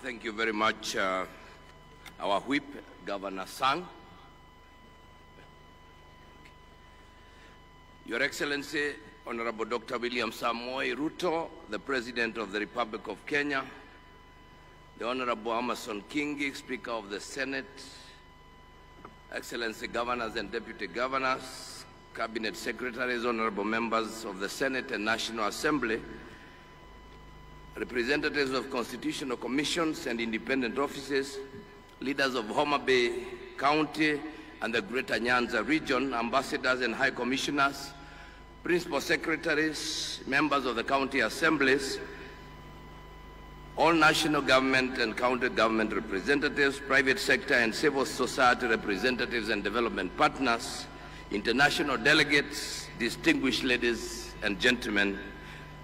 Thank you very much, our whip, Governor Sang. Your Excellency, Honorable Dr. William Samoei Ruto, the President of the Republic of Kenya, the Honorable Amason Kingi, Speaker of the Senate, Excellency Governors and Deputy Governors, Cabinet Secretaries, Honorable Members of the Senate and National Assembly, representatives of constitutional commissions and independent offices, leaders of Homabay County and the Greater Nyanza region, ambassadors and high commissioners, principal secretaries, members of the county assemblies, all national government and county government representatives, private sector and civil society representatives and development partners, international delegates, distinguished ladies and gentlemen,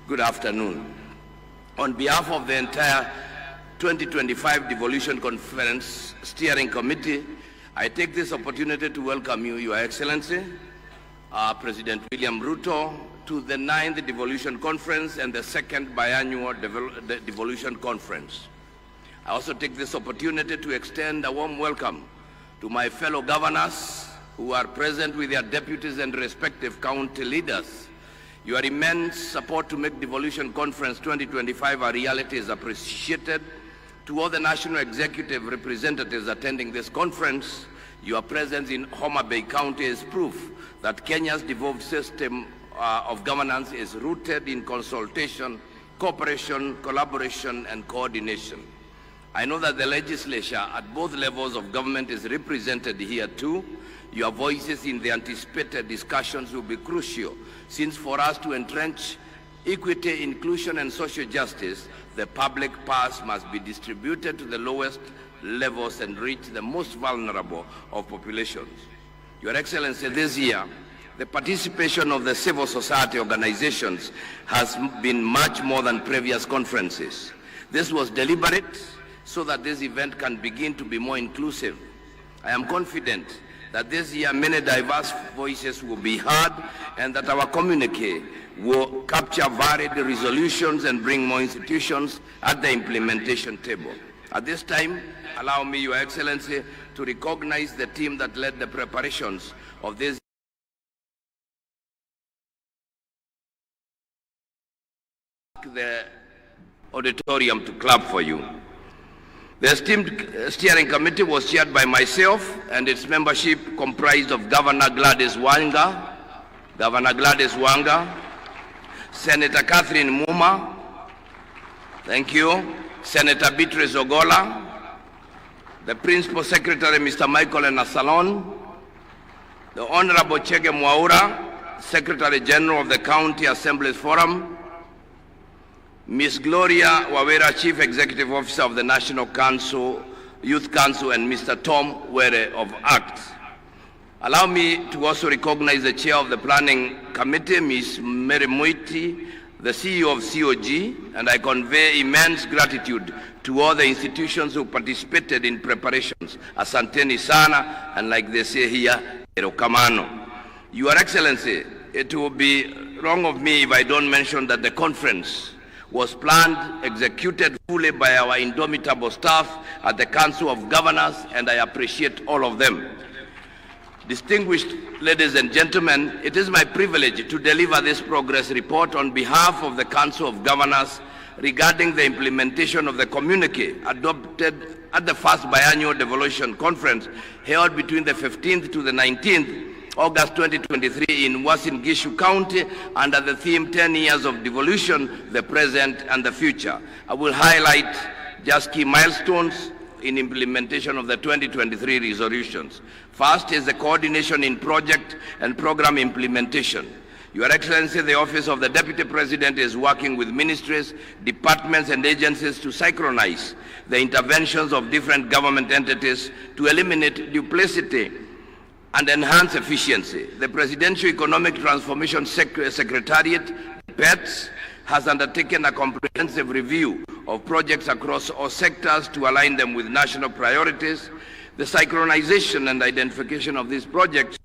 good afternoon. On behalf of the entire 2025 Devolution Conference Steering Committee, I take this opportunity to welcome you, Your Excellency, President William Ruto, to the 9th Devolution Conference and the 2nd Biannual Devolution Conference. I also take this opportunity to extend a warm welcome to my fellow governors who are present with their deputies and respective county leaders. Your immense support to make Devolution Conference 2025 a reality is appreciated. To all the national executive representatives attending this conference, your presence in Homabay County is proof that Kenya's devolved system of governance is rooted in consultation, cooperation, collaboration, and coordination. I know that the legislature at both levels of government is represented here too. Your voices in the anticipated discussions will be crucial, since for us to entrench equity, inclusion, and social justice, the public purse must be distributed to the lowest levels and reach the most vulnerable of populations. Your Excellency, this year, the participation of the civil society organizations has been much more than previous conferences. This was deliberate so that this event can begin to be more inclusive. I am confident that this year many diverse voices will be heard and that our communique will capture varied resolutions and bring more institutions at the implementation table. At this time, allow me, Your Excellency, to recognize the team that led the preparations of this the auditorium to clap for you. The esteemed steering committee was chaired by myself, and its membership comprised of Governor Gladys Wanga, Senator Catherine Muma, thank you, Senator Beatrice Ogola, the Principal Secretary, Mr. Michael Enasalon, the Honorable Chege Mwaura, Secretary General of the County Assemblies Forum, Ms. Gloria Wawera, Chief Executive Officer of the National Council, Youth Council, and Mr. Tom Were of ACT. Allow me to also recognize the Chair of the Planning Committee, Ms. Mary Muiti, the CEO of CoG, and I convey immense gratitude to all the institutions who participated in preparations. Asanteni sana, and like they say here, erokamano. Your Excellency, it will be wrong of me if I don't mention that the conference was planned, executed fully by our indomitable staff at the Council of Governors, and I appreciate all of them. Distinguished ladies and gentlemen, it is my privilege to deliver this progress report on behalf of the Council of Governors regarding the implementation of the communique adopted at the first biannual Devolution Conference held between the 15th to the 19th August 2023 in Uasin Gishu County under the theme 10 years of devolution, the present and the future. I will highlight just key milestones in implementation of the 2023 resolutions. First is the coordination in project and program implementation. Your Excellency, the Office of the Deputy President is working with ministries, departments, and agencies to synchronize the interventions of different government entities to eliminate duplicity and enhance efficiency. The Presidential Economic Transformation Secretariat, PETS, has undertaken a comprehensive review of projects across all sectors to align them with national priorities. The synchronization and identification of these projects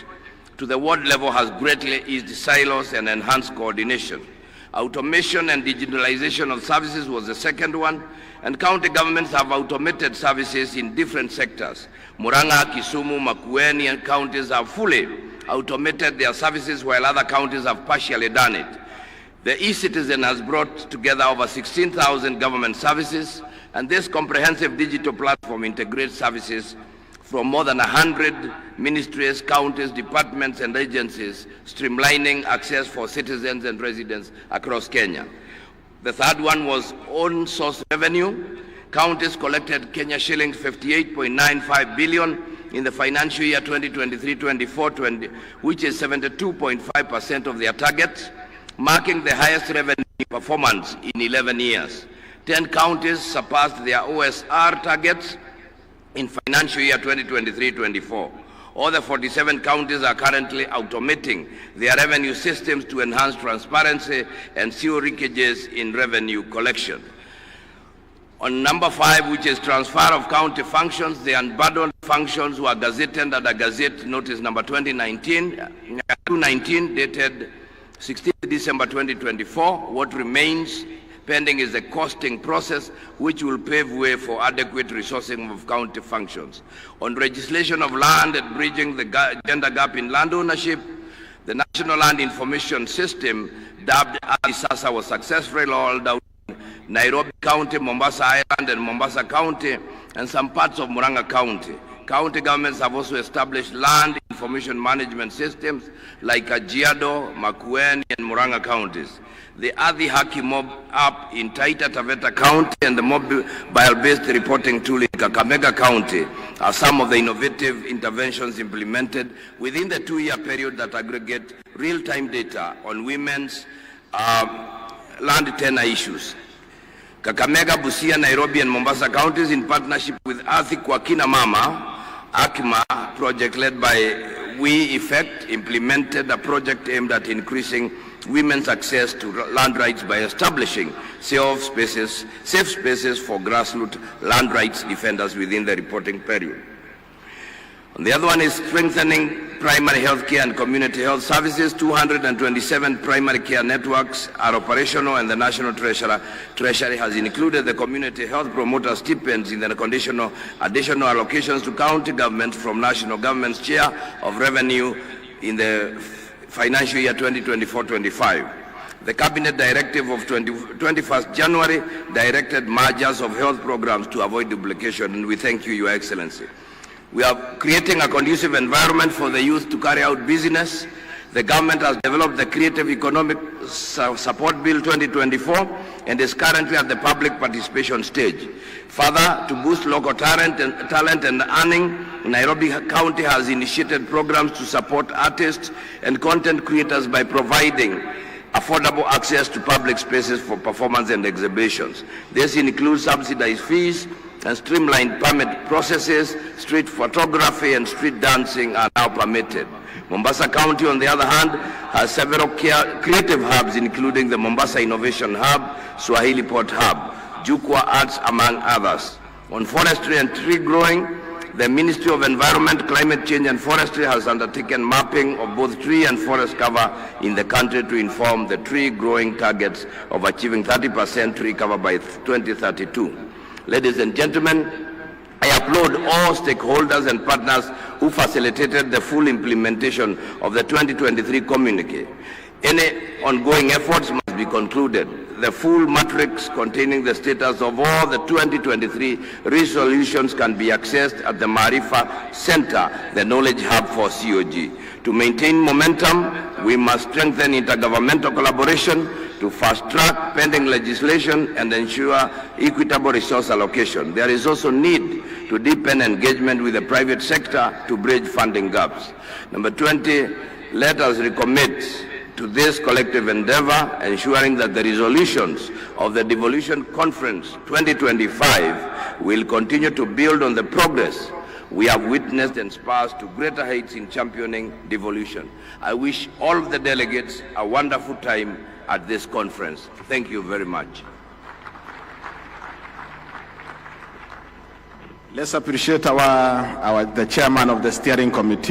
to the ward level has greatly eased silos and enhanced coordination. Automation and digitalization of services was the second one, and county governments have automated services in different sectors. Murang'a, Kisumu, Makueni and counties have fully automated their services, while other counties have partially done it. The e-Citizen has brought together over 16,000 government services, and this comprehensive digital platform integrates services from more than 100 ministries, counties, departments and agencies, streamlining access for citizens and residents across Kenya. The third one was own source revenue. Counties collected Kenya shillings 58.95 billion in the financial year 2023-24, which is 72.5% of their target, marking the highest revenue performance in 11 years. 10 counties surpassed their OSR targets in financial year 2023-24. All the 47 counties are currently automating their revenue systems to enhance transparency and zero leakages in revenue collection. On number 5, which is transfer of county functions, the unbundled functions were gazetted under Gazette Notice number 219 dated 16 December 2024. What remains pending is the costing process, which will pave way for adequate resourcing of county functions. On legislation of land and bridging the gender gap in land ownership, the National Land Information System, dubbed ADISASA, was successfully rolled out in Nairobi County, Mombasa Island and Mombasa County, and some parts of Murang'a County. County governments have also established land information management systems like Kajiado, Makueni and Murang'a counties. The Adhi Haki Mob app in Taita Taveta County and the mobile-based reporting tool in Kakamega County are some of the innovative interventions implemented within the 2-year period that aggregate real-time data on women's land tenure issues. Kakamega, Busia, Nairobi and Mombasa counties, in partnership with Athi kwa Kina Mama, AKMA project led by We Effect, implemented a project aimed at increasing women's access to land rights by establishing safe spaces for grassroots land rights defenders within the reporting period. And the other one is strengthening primary health care and community health services. 227 primary care networks are operational, and the National Treasury has included the community health promoter stipends in the additional allocations to county governments from national government's share of revenue in the financial year 2024-25. The Cabinet Directive of 21st January directed mergers of health programs to avoid duplication, and we thank you, Your Excellency. We are creating a conducive environment for the youth to carry out business. The government has developed the Creative Economic Support Bill 2024 and is currently at the public participation stage. Further, to boost local talent and earning, Nairobi County has initiated programs to support artists and content creators by providing affordable access to public spaces for performance and exhibitions. This includes subsidized fees and streamlined permit processes. Street photography and street dancing are now permitted. Mombasa County, on the other hand, has several creative hubs, including the Mombasa Innovation Hub, Swahili Port Hub, Jukwa Arts, among others. On forestry and tree growing, the Ministry of Environment, Climate Change and Forestry has undertaken mapping of both tree and forest cover in the country to inform the tree growing targets of achieving 30% tree cover by 2032. Ladies and gentlemen, I applaud all stakeholders and partners who facilitated the full implementation of the 2023 communique. Any ongoing efforts must be concluded. The full matrix containing the status of all the 2023 resolutions can be accessed at the Marifa Center, the knowledge hub for CoG. To maintain momentum, we must strengthen intergovernmental collaboration to fast-track pending legislation and ensure equitable resource allocation. There is also need to deepen engagement with the private sector to bridge funding gaps. Number 20, let us recommit to this collective endeavor, ensuring that the resolutions of the Devolution Conference 2025 will continue to build on the progress we have witnessed and spurs to greater heights in championing devolution. I wish all of the delegates a wonderful time at this conference. Thank you very much. Let's appreciate the chairman of the steering committee.